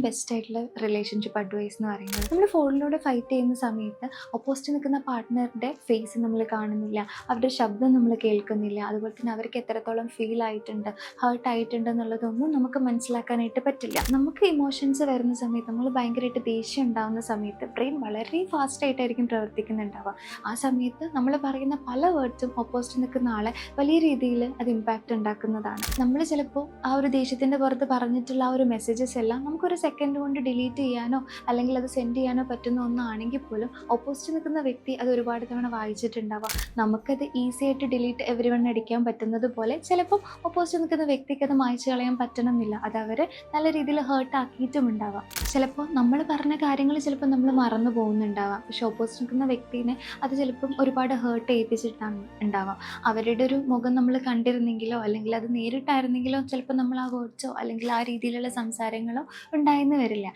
Best ആയിട്ടുള്ള relationship advice എന്ന് പറയുന്നത്, നമ്മൾ ഫോണിലൂടെ ഫൈറ്റ് ചെയ്യുന്ന സമയത്ത് ഓപ്പോസിറ്റ് നിൽക്കുന്ന പാർട്ട്ണറുടെ ഫേസ് നമ്മൾ കാണുന്നില്ല, അവരുടെ ശബ്ദം നമ്മൾ കേൾക്കുന്നില്ല, അതുപോലെ തന്നെ അവർക്ക് എത്രത്തോളം ഫീൽ ആയിട്ടുണ്ട്, ഹേർട്ട് ആയിട്ടുണ്ട് എന്നുള്ളതൊന്നും നമുക്ക് മനസ്സിലാക്കാനായിട്ട് പറ്റില്ല. നമുക്ക് ഇമോഷൻസ് വരുന്ന സമയത്ത്, നമ്മൾ ഭയങ്കരമായിട്ട് ദേഷ്യം ഉണ്ടാകുന്ന സമയത്ത് ബ്രെയിൻ വളരെ ഫാസ്റ്റ് ആയിട്ടായിരിക്കും പ്രവർത്തിക്കുന്നുണ്ടാവുക. ആ സമയത്ത് നമ്മൾ പറയുന്ന പല വേർഡ്സും ഓപ്പോസിറ്റ് നിൽക്കുന്ന ആളെ വലിയ രീതിയിൽ അത് ഇമ്പാക്റ്റ് ഉണ്ടാക്കുന്നതാണ്. നമ്മൾ ചിലപ്പോൾ ആ ഒരു ദേഷ്യത്തിൻ്റെ പുറത്ത് പറഞ്ഞിട്ടുള്ള ആ ഒരു മെസ്സേജസ് എല്ലാം നമുക്കൊരു സെക്കൻഡ് കൊണ്ട് ഡിലീറ്റ് ചെയ്യാനോ അല്ലെങ്കിൽ അത് സെൻഡ് ചെയ്യാനോ പറ്റുന്ന ഒന്നാണെങ്കിൽ പോലും ഓപ്പോസിറ്റ് നിൽക്കുന്ന വ്യക്തി അത് ഒരുപാട് തവണ വായിച്ചിട്ടുണ്ടാവാം. നമുക്കത് ഈസി ആയിട്ട് ഡിലീറ്റ് എവരി വൺ അടിക്കാൻ പറ്റുന്നത് പോലെ ചിലപ്പം ഓപ്പോസിറ്റ് നിൽക്കുന്ന വ്യക്തിക്ക് അത് മായ്ച്ചു കളയാൻ പറ്റണമെന്നില്ല. അത് അവരെ നല്ല രീതിയിൽ ഹേർട്ട് ആക്കിയിട്ടും ഉണ്ടാവാം. ചിലപ്പോൾ നമ്മൾ പറഞ്ഞ കാര്യങ്ങൾ ചിലപ്പോൾ നമ്മൾ മറന്നു പോകുന്നുണ്ടാവാം. പക്ഷെ ഓപ്പോസിറ്റ് നിൽക്കുന്ന വ്യക്തിനെ അത് ചിലപ്പം ഒരുപാട് ഹേർട്ട് ചെയ്യിപ്പിച്ചിട്ടാണ് ഉണ്ടാവാം. അവരുടെ ഒരു മുഖം നമ്മൾ കണ്ടിരുന്നെങ്കിലോ അല്ലെങ്കിൽ അത് നേരിട്ടായിരുന്നെങ്കിലോ ചിലപ്പോൾ നമ്മൾ ആ വേർഡ്സോ അല്ലെങ്കിൽ ആ രീതിയിലുള്ള സംസാരങ്ങളോ ഉണ്ടായെന്ന് വരില്ല.